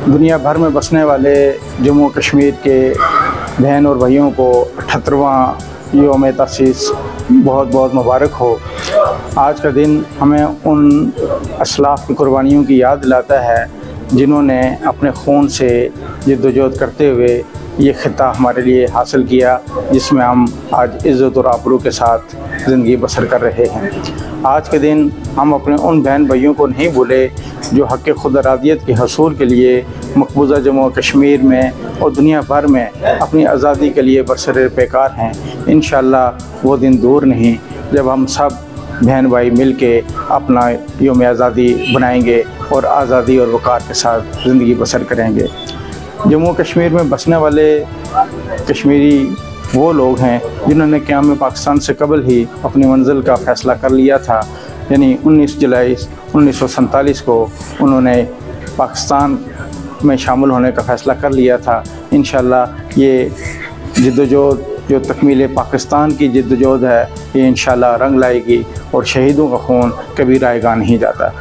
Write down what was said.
दुनिया भर में बसने वाले जम्मू कश्मीर के बहन और भाइयों को 78वां योम तसीस बहुत बहुत मुबारक हो। आज का दिन हमें उन असलाफ़ की कुर्बानियों की याद दिलाता है जिन्होंने अपने खून से जद्दोजहद करते हुए ये खिता हमारे लिए हासिल किया, जिसमें हम आज इज़्ज़त और आबरू के साथ ज़िंदगी बसर कर रहे हैं। आज के दिन हम अपने उन बहन भाइयों को नहीं भूले जो हक़ खुद इरादियत के हसूल के लिए मकबूजा जम्मू कश्मीर में और दुनिया भर में अपनी आज़ादी के लिए बरसर पैकार हैं। इंशाअल्लाह वो दिन दूर नहीं जब हम सब बहन भाई मिल के अपना योम आज़ादी बनाएंगे और आज़ादी और वक़ार के साथ ज़िंदगी बसर करेंगे। जम्मू कश्मीर में बसने वाले कश्मीरी वो लोग हैं जिन्होंने क़याम पाकिस्तान से कबल ही अपनी मंजिल का फ़ैसला कर लिया था, यानी 19 जुलाई 1947 को उन्होंने पाकिस्तान में शामिल होने का फ़ैसला कर लिया था। इंशाअल्लाह ये जद्दोजहद जो तकमील पाकिस्तान की जद्दोजहद है, ये इंशाअल्लाह रंग लाएगी और शहीदों का खून कभी रायगा नहीं जाता।